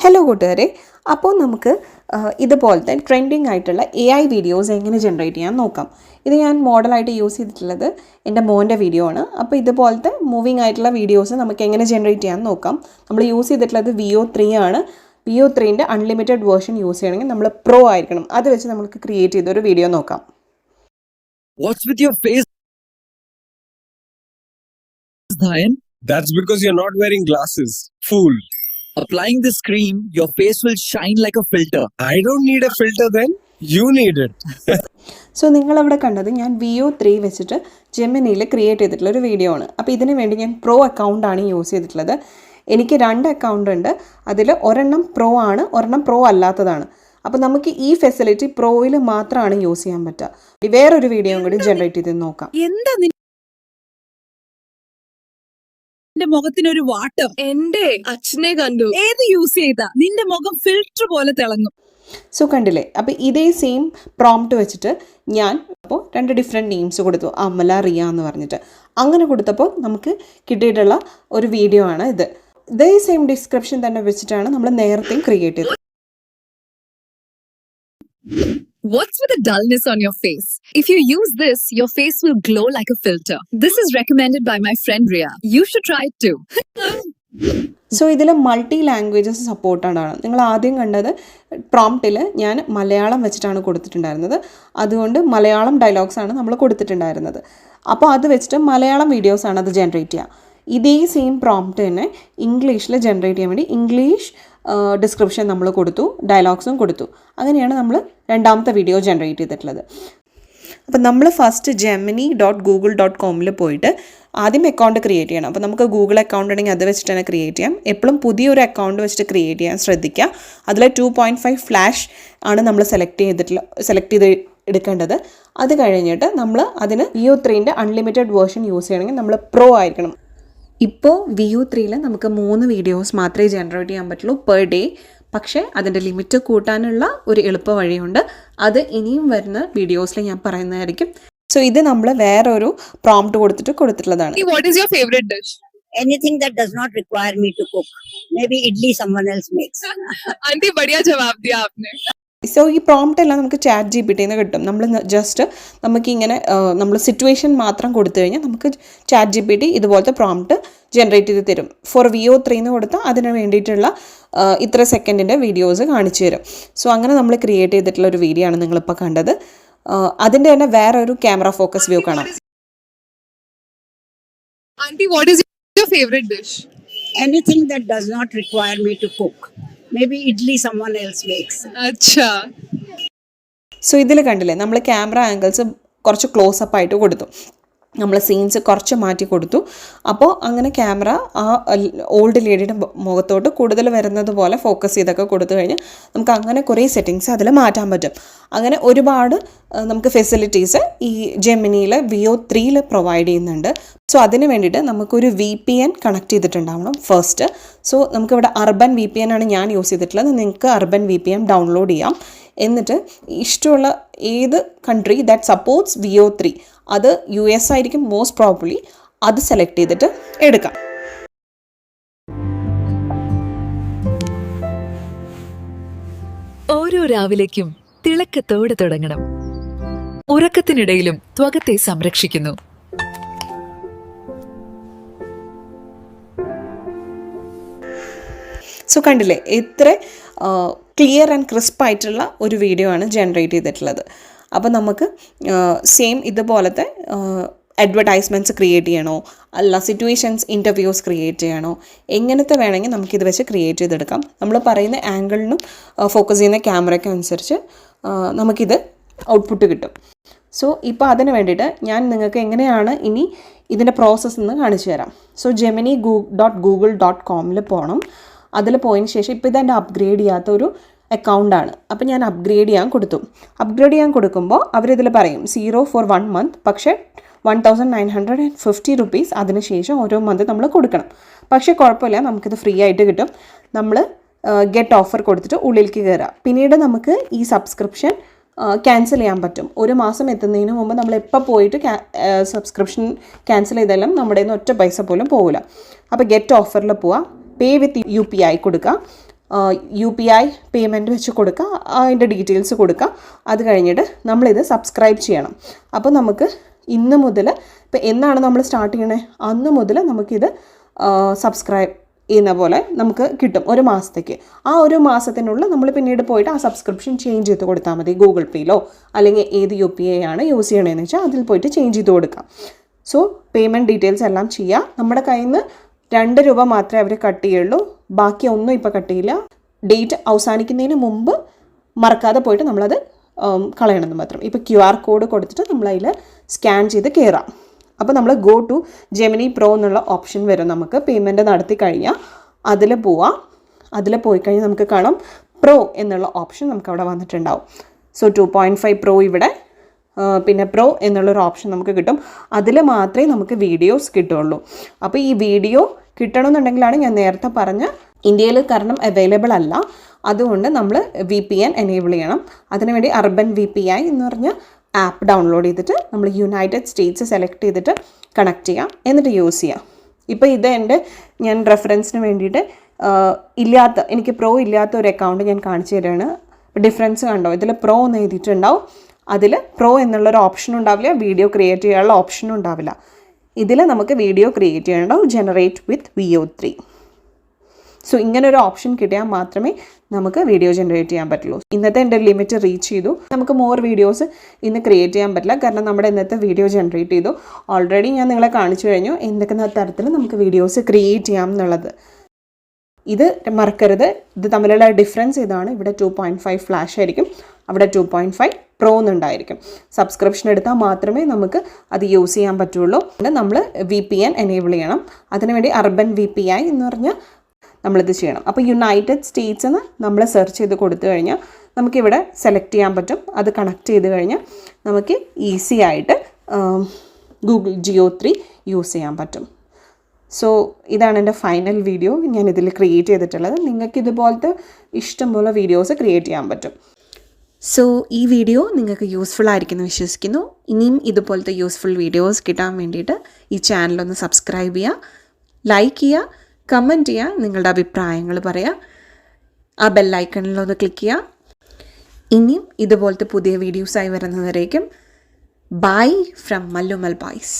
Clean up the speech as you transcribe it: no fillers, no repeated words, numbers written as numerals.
Hello കൂട്ടുകാരെ, അപ്പോൾ നമുക്ക് ഇതുപോലത്തെ ട്രെൻഡിങ് ആയിട്ടുള്ള AI വീഡിയോസ് എങ്ങനെ ജനറേറ്റ് ചെയ്യാൻ നോക്കാം. ഇത് ഞാൻ മോഡലായിട്ട് യൂസ് ചെയ്തിട്ടുള്ളത് എൻ്റെ മോൻ്റെ വീഡിയോ ആണ്. അപ്പോൾ ഇതുപോലത്തെ മൂവിങ് ആയിട്ടുള്ള വീഡിയോസ് നമുക്ക് എങ്ങനെ ജനറേറ്റ് ചെയ്യാൻ നോക്കാം. നമ്മൾ യൂസ് ചെയ്തിട്ടുള്ളത് VO3 ആണ്. VO3ൻ്റെ അൺലിമിറ്റഡ് വേർഷൻ യൂസ് ചെയ്യണമെങ്കിൽ നമ്മൾ പ്രോ ആയിരിക്കണം. അത് വെച്ച് നമുക്ക് ക്രിയേറ്റ് ചെയ്തൊരു വീഡിയോ നോക്കാം. What's with your face, Dhayan? That's because you're not wearing glasses. Fool. Applying this cream, your face will shine like a filter. I don't need a filter then. You need it. So നിങ്ങളവിടെ കണ്ടത് ഞാൻ VO3 വെച്ചിട്ട് ജെമിനിയിൽ create ചെയ്തിട്ടുള്ള ഒരു video ആണ്. അപ്പോൾ ഇതിന് വേണ്ടി ഞാൻ പ്രോ അക്കൗണ്ടാണ് യൂസ് ചെയ്തിട്ടുള്ളത്. എനിക്ക് 2 അക്കൗണ്ട് ഉണ്ട്. അതിൽ ഒരെണ്ണം പ്രോ ആണ്, ഒരെണ്ണം പ്രോ അല്ലാത്തതാണ്. അപ്പോൾ നമുക്ക് ഈ ഫെസിലിറ്റി പ്രോയിൽ മാത്രമാണ് യൂസ് ചെയ്യാൻ പറ്റുക. വേറൊരു വീഡിയോ കൂടി ജനറേറ്റ് ചെയ്ത് നോക്കാം. എന്താ നിന്റെ മുഖത്തിനൊരു വാട്ടം? എന്റെ അച്ഛനെ കണ്ടു. ഏത് യൂസ് ചെയ്താ നിന്റെ മുഖം ഫിൽറ്റർ പോലെ തിളങ്ങും. സോ കണ്ടില്ലേ, അപ്പോൾ ഇതേ സെയിം പ്രോംപ്റ്റ് വെച്ചിട്ട് ഞാൻ അപ്പോൾ 2 ഡിഫറെൻറ്റ് നെയിംസ് കൊടുത്തു, അമല, റിയ എന്ന് പറഞ്ഞിട്ട്. അങ്ങനെ കൊടുത്തപ്പോൾ നമുക്ക് കിട്ടിയിട്ടുള്ള ഒരു വീഡിയോ ആണ് ഇത്. ഇതേ സെയിം ഡിസ്ക്രിപ്ഷൻ തന്നെ വെച്ചിട്ടാണ് നമ്മൾ നേരത്തെ ക്രിയേറ്റ് ചെയ്തത്. What's with the dullness on your face? If you use this, your face will glow like a filter. This is recommended by my friend Ria. You should try it too. So ഇതിൽ multi languages സപ്പോർട്ടാണ്. നിങ്ങൾ ആദ്യം കണ്ടത് പ്രോംപ്റ്റിൽ ഞാൻ മലയാളം വെച്ചിട്ടാണ് കൊടുത്തിട്ടുണ്ടായിരുന്നത്. അതുകൊണ്ട് മലയാളം ഡയലോഗ്സാണ് നമ്മൾ കൊടുത്തിട്ടുണ്ടായിരുന്നത്. അപ്പോൾ അത് വെച്ചിട്ട് മലയാളം വീഡിയോസാണ് അത് ജനറേറ്റ് ചെയ്യുക. ഇതേ സെയിം പ്രോംപ്റ്റ് തന്നെ ഇംഗ്ലീഷിൽ ജനറേറ്റ് ചെയ്യാൻ വേണ്ടി ഇംഗ്ലീഷ് ഡിസ്ക്രിപ്ഷൻ നമ്മൾ കൊടുത്തു, ഡയലോഗ്സും കൊടുത്തു. അങ്ങനെയാണ് നമ്മൾ രണ്ടാമത്തെ വീഡിയോ ജനറേറ്റ് ചെയ്തിട്ടുള്ളത്. അപ്പോൾ നമ്മൾ ഫസ്റ്റ് gemini.google.com പോയിട്ട് ആദ്യം അക്കൗണ്ട് ക്രിയേറ്റ് ചെയ്യണം. അപ്പോൾ നമുക്ക് ഗൂഗിൾ അക്കൗണ്ട് ഉണ്ടെങ്കിൽ അത് വെച്ചിട്ട് തന്നെ ക്രിയേറ്റ് ചെയ്യാം. എപ്പോഴും പുതിയൊരു അക്കൗണ്ട് വെച്ചിട്ട് ക്രിയേറ്റ് ചെയ്യാൻ ശ്രദ്ധിക്കുക. അതിൽ 2.5 ഫ്ലാഷ് ആണ് നമ്മൾ സെലക്ട് ചെയ്ത് എടുക്കേണ്ടത്. അത് കഴിഞ്ഞിട്ട് നമ്മൾ അതിന് VO3ൻ്റെ അൺലിമിറ്റഡ് വേർഷൻ യൂസ് ചെയ്യണമെങ്കിൽ നമ്മൾ പ്രോ ആയിരിക്കണം. ഇപ്പോൾ VO3യിൽ നമുക്ക് 3 വീഡിയോസ് മാത്രമേ ജനറേറ്റ് ചെയ്യാൻ പറ്റുള്ളൂ പെർ ഡേ. പക്ഷേ അതിൻ്റെ ലിമിറ്റ് കൂട്ടാനുള്ള ഒരു എളുപ്പ വഴിയുണ്ട്. അത് ഇനിയും വരുന്ന വീഡിയോസിൽ ഞാൻ പറയുന്നതായിരിക്കും. സോ ഇത് നമ്മൾ വേറൊരു prompt കൊടുത്തിട്ടുള്ളതാണ്. What is your favorite dish? Anything that does not require me to cook. Maybe idli someone else makes. Aunty, बढ़िया जवाब दिया आपने. സോ ഈ പ്രോംപ്റ്റ് എല്ലാം നമുക്ക് ChatGPTന്ന് കിട്ടും. നമ്മൾ ജസ്റ്റ് നമുക്കിങ്ങനെ നമ്മൾ സിറ്റുവേഷൻ മാത്രം കൊടുത്തു കഴിഞ്ഞാൽ നമുക്ക് ChatGPT ഇതുപോലത്തെ പ്രോംപ്റ്റ് ജനറേറ്റ് ചെയ്ത് തരും. ഫോർ VO3 എന്ന് കൊടുത്താൽ അതിന് വേണ്ടിയിട്ടുള്ള ഇത്ര സെക്കൻഡിൻ്റെ വീഡിയോസ് കാണിച്ചു തരും. സോ അങ്ങനെ നമ്മൾ ക്രിയേറ്റ് ചെയ്തിട്ടുള്ള ഒരു വീഡിയോ ആണ് നിങ്ങളിപ്പോൾ കണ്ടത്. അതിൻ്റെ തന്നെ വേറൊരു ക്യാമറ ഫോക്കസ് വ്യൂ കാണാം. Aunty, what is your favorite dish? Anything that does not require me to cook. Maybe idli someone else makes. अच्छा. സോ ഇതിൽ കണ്ടില്ലേ, നമ്മൾ ക്യാമറ ആംഗിൾസ് കുറച്ച് ക്ലോസപ്പ് ആയിട്ട് കൊടുത്തു, നമ്മൾ സീൻസ് കുറച്ച് മാറ്റി കൊടുത്തു. അപ്പോൾ അങ്ങനെ ക്യാമറ ആ ഓൾഡ് ലേഡിയുടെ മുഖത്തോട്ട് കൂടുതൽ വരുന്നത് പോലെ ഫോക്കസ് ചെയ്തൊക്കെ കൊടുത്തു കഴിഞ്ഞാൽ നമുക്ക് അങ്ങനെ കുറേ സെറ്റിങ്സ് അതിൽ മാറ്റാൻ പറ്റും. അങ്ങനെ ഒരുപാട് നമുക്ക് ഫെസിലിറ്റീസ് ഈ ജെമിനിയിൽ VO3യിൽ പ്രൊവൈഡ് ചെയ്യുന്നുണ്ട്. സോ അതിന് വേണ്ടിയിട്ട് നമുക്കൊരു VPN കണക്ട് ചെയ്തിട്ടുണ്ടാവണം ഫസ്റ്റ്. സോ നമുക്കിവിടെ അർബൻ VPN ആണ് ഞാൻ യൂസ് ചെയ്തിട്ടുള്ളത്. നിങ്ങൾക്ക് അർബൻ VPN ഡൗൺലോഡ് ചെയ്യാം. എന്നിട്ട് ഇഷ്ടമുള്ള ഏത് കൺട്രി ദാറ്റ് സപ്പോർട്ട്സ് VO3, അത് US ആയിരിക്കും മോസ്റ്റ് പ്രോബബ്ലി, അത് സെലക്ട് ചെയ്തിട്ട് എടുക്കാം. ഓരോ രാവിലേക്കും തിളക്കത്തോടെ തുടങ്ങണം. ഉറക്കത്തിനിടയിലും ത്വകത്തെ സംരക്ഷിക്കുന്നു. സോ കണ്ടില്ലേ, ഇത്ര ക്ലിയർ ആൻഡ് ക്രിസ്പ് ആയിട്ടുള്ള ഒരു വീഡിയോ ആണ് ജനറേറ്റ് ചെയ്തിട്ടുള്ളത്. അപ്പോൾ നമുക്ക് സെയിം ഇതുപോലത്തെ അഡ്വർടൈസ്മെൻറ്റ്സ് ക്രിയേറ്റ് ചെയ്യണോ, അല്ല സിറ്റുവേഷൻസ് ഇൻ്റർവ്യൂസ് ക്രിയേറ്റ് ചെയ്യണോ, എങ്ങനത്തെ വേണമെങ്കിൽ നമുക്കിത് വെച്ച് ക്രിയേറ്റ് ചെയ്തെടുക്കാം. നമ്മൾ പറയുന്ന ആംഗിളിനും ഫോക്കസ് ചെയ്യുന്ന ക്യാമറയ്ക്കും അനുസരിച്ച് നമുക്കിത് ഔട്ട്പുട്ട് കിട്ടും. സോ ഇപ്പോൾ അതിന് വേണ്ടിയിട്ട് ഞാൻ നിങ്ങൾക്ക് എങ്ങനെയാണ് ഇനി ഇതിൻ്റെ പ്രോസസ്സ് എന്ന് കാണിച്ചു തരാം. സോ gemini.google.com പോകണം. അതിൽ പോയതിന് ശേഷം ഇപ്പോൾ ഇതെൻ്റെ അപ്ഗ്രേഡ് ചെയ്യാത്ത ഒരു അക്കൗണ്ടാണ്. അപ്പോൾ ഞാൻ അപ്ഗ്രേഡ് ചെയ്യാൻ കൊടുത്തു. അപ്ഗ്രേഡ് ചെയ്യാൻ കൊടുക്കുമ്പോൾ അവരിതിൽ പറയും 0 for 1 month, പക്ഷേ 1950 rupees അതിന് ശേഷം ഓരോ മന്ത് നമ്മൾ കൊടുക്കണം. പക്ഷേ കുഴപ്പമില്ല, നമുക്കിത് ഫ്രീ ആയിട്ട് കിട്ടും. നമ്മൾ ഗെറ്റ് ഓഫർ കൊടുത്തിട്ട് ഉള്ളിലേക്ക് കയറുക. പിന്നീട് നമുക്ക് ഈ സബ്സ്ക്രിപ്ഷൻ ക്യാൻസൽ ചെയ്യാൻ പറ്റും. ഒരു മാസം എത്തുന്നതിന് മുമ്പ് നമ്മൾ എപ്പോൾ പോയിട്ട് സബ്സ്ക്രിപ്ഷൻ ക്യാൻസൽ ചെയ്താലും നമ്മുടെ കയ്യിൽ നിന്ന് ഒറ്റ പൈസ പോലും പോകില്ല. അപ്പോൾ ഗെറ്റ് ഓഫറിൽ പോവുക, പേ വിത്ത് UPI കൊടുക്കുക. UPI പേയ്മെൻറ്റ് വെച്ച് കൊടുക്കുക, അതിൻ്റെ ഡീറ്റെയിൽസ് കൊടുക്കുക. അത് കഴിഞ്ഞിട്ട് നമ്മളിത് സബ്സ്ക്രൈബ് ചെയ്യണം. അപ്പോൾ നമുക്ക് ഇന്ന് മുതൽ, ഇപ്പോൾ എന്നാണ് നമ്മൾ സ്റ്റാർട്ട് ചെയ്യണേ, അന്ന് മുതൽ നമുക്കിത് സബ്സ്ക്രൈബ് ചെയ്യുന്ന പോലെ നമുക്ക് കിട്ടും 1 മാസത്തേക്ക്. ആ 1 മാസത്തിനുള്ളിൽ നമ്മൾ പിന്നീട് പോയിട്ട് ആ സബ്സ്ക്രിപ്ഷൻ ചേഞ്ച് ചെയ്ത് കൊടുത്താൽ മതി. ഗൂഗിൾ പേയിലോ അല്ലെങ്കിൽ ഏത് UPI ആണ് യൂസ് ചെയ്യണമെന്ന് വെച്ചാൽ അതിൽ പോയിട്ട് ചേഞ്ച് ചെയ്ത് കൊടുക്കാം. സോ പേയ്മെൻറ്റ് ഡീറ്റെയിൽസ് എല്ലാം ചെയ്യാം. നമ്മുടെ കയ്യിൽ നിന്ന് 2 രൂപ മാത്രമേ അവർ കട്ട് ചെയ്യുള്ളൂ, ബാക്കി ഒന്നും ഇപ്പോൾ കട്ട് ചെയ്യില്ല. ഡേറ്റ് അവസാനിക്കുന്നതിന് മുമ്പ് മറക്കാതെ പോയിട്ട് നമ്മളത് കളയണമെന്ന് മാത്രം. ഇപ്പോൾ QR കോഡ് കൊടുത്തിട്ട് നമ്മളതിൽ സ്കാൻ ചെയ്ത് കയറാം. അപ്പോൾ നമ്മൾ ഗോ ടു ജെമിനി പ്രോ എന്നുള്ള ഓപ്ഷൻ വരും. നമുക്ക് പേയ്മെൻറ്റ് നടത്തി കഴിഞ്ഞാൽ അതിൽ പോവാം. അതിൽ പോയി കഴിഞ്ഞാൽ നമുക്ക് കാണാം പ്രോ എന്നുള്ള ഓപ്ഷൻ നമുക്ക് അവിടെ വന്നിട്ടുണ്ടാവും. സോ 2.5 പ്രോ ഇവിടെ, പിന്നെ പ്രോ എന്നുള്ളൊരു ഓപ്ഷൻ നമുക്ക് കിട്ടും. അതിൽ മാത്രമേ നമുക്ക് വീഡിയോസ് കിട്ടുള്ളൂ. അപ്പോൾ ഈ വീഡിയോ കിട്ടണമെന്നുണ്ടെങ്കിലാണ് ഞാൻ നേരത്തെ പറഞ്ഞ ഇന്ത്യയിൽ കാരണം അവൈലബിൾ അല്ല, അതുകൊണ്ട് നമ്മൾ VPN എനേബിൾ ചെയ്യണം. അതിനുവേണ്ടി അർബൻ VPI എന്ന് പറഞ്ഞ ആപ്പ് ഡൗൺലോഡ് ചെയ്തിട്ട് നമ്മൾ യുണൈറ്റഡ് സ്റ്റേറ്റ്സ് സെലക്ട് ചെയ്തിട്ട് കണക്ട് ചെയ്യാം, എന്നിട്ട് യൂസ് ചെയ്യാം. ഇപ്പോൾ ഇത് ഞാൻ റെഫറൻസിന് വേണ്ടിയിട്ട് എനിക്ക് പ്രോ ഇല്ലാത്ത ഒരു അക്കൗണ്ട് ഞാൻ കാണിച്ചു തരികയാണ്. ഡിഫറൻസ് കണ്ടോ, ഇതിൽ പ്രോ എന്ന് എഴുതിയിട്ടുണ്ടാവും, അതിൽ പ്രോ എന്നുള്ളൊരു ഓപ്ഷനും ഉണ്ടാവില്ല, വീഡിയോ ക്രിയേറ്റ് ചെയ്യാനുള്ള ഓപ്ഷനും ഉണ്ടാവില്ല. ഇതിൽ നമുക്ക് വീഡിയോ ക്രിയേറ്റ് ചെയ്യണ്ടാവും, ജനറേറ്റ് വിത്ത് VO3. സോ ഇങ്ങനൊരു ഓപ്ഷൻ കിട്ടിയാൽ മാത്രമേ നമുക്ക് വീഡിയോ ജനറേറ്റ് ചെയ്യാൻ പറ്റുള്ളൂ. ഇന്നത്തെ എൻ്റെ ലിമിറ്റ് റീച്ച് ചെയ്തു. നമുക്ക് മോർ വീഡിയോസ് ഇന്ന് ക്രിയേറ്റ് ചെയ്യാൻ പറ്റില്ല, കാരണം നമ്മുടെ ഇന്നത്തെ വീഡിയോ ജനറേറ്റ് ചെയ്തു. ഓൾറെഡി ഞാൻ നിങ്ങളെ കാണിച്ചു കഴിഞ്ഞു എന്തൊക്കെ തരത്തിൽ നമുക്ക് വീഡിയോസ് ക്രിയേറ്റ് ചെയ്യാം എന്നുള്ളത്. ഇത് മറക്കരുത്, ഇത് തമ്മിലുള്ള ഡിഫറൻസ് ഇതാണ്. ഇവിടെ 2.5 ഫ്ലാഷ് ആയിരിക്കും, അവിടെ 2.5 പ്രോ എന്നുണ്ടായിരിക്കും. സബ്സ്ക്രിപ്ഷൻ എടുത്താൽ മാത്രമേ നമുക്ക് അത് യൂസ് ചെയ്യാൻ പറ്റുള്ളൂ. നമ്മൾ VPN എനേബിൾ ചെയ്യണം. അതിനുവേണ്ടി അർബൻ VPI എന്ന് പറഞ്ഞാൽ നമ്മളിത് ചെയ്യണം. അപ്പോൾ യുണൈറ്റഡ് സ്റ്റേറ്റ്സ് എന്ന് നമ്മൾ സെർച്ച് ചെയ്ത് കൊടുത്തു കഴിഞ്ഞാൽ നമുക്കിവിടെ സെലക്ട് ചെയ്യാൻ പറ്റും. അത് കണക്ട് ചെയ്ത് കഴിഞ്ഞാൽ നമുക്ക് ഈസി ആയിട്ട് ഗൂഗിൾ Geo3 യൂസ് ചെയ്യാൻ പറ്റും. സോ ഇതാണ് എൻ്റെ ഫൈനൽ വീഡിയോ ഞാൻ ഇതിൽ ക്രിയേറ്റ് ചെയ്തിട്ടുള്ളത്. നിങ്ങൾക്ക് ഇതുപോലത്തെ ഇഷ്ടംപോലെ വീഡിയോസ് ക്രിയേറ്റ് ചെയ്യാൻ പറ്റും. സോ ഈ വീഡിയോ നിങ്ങൾക്ക് യൂസ്ഫുൾ ആയിരിക്കുമെന്ന് വിശ്വസിക്കുന്നു. ഇനിയും ഇതുപോലത്തെ യൂസ്ഫുൾ വീഡിയോസ് കിട്ടാൻ വേണ്ടിയിട്ട് ഈ ചാനലൊന്ന് സബ്സ്ക്രൈബ് ചെയ്യുക, ലൈക്ക് ചെയ്യുക, കമൻറ്റ് ചെയ്യുക, നിങ്ങളുടെ അഭിപ്രായങ്ങൾ പറയുക, ആ ബെല്ലൈക്കണിലൊന്ന് ക്ലിക്ക് ചെയ്യുക. ഇനിയും ഇതുപോലത്തെ പുതിയ വീഡിയോസായി വരുന്നവരേക്കും ബൈ ഫ്രം മല്ലുമൽ ബോയ്സ്.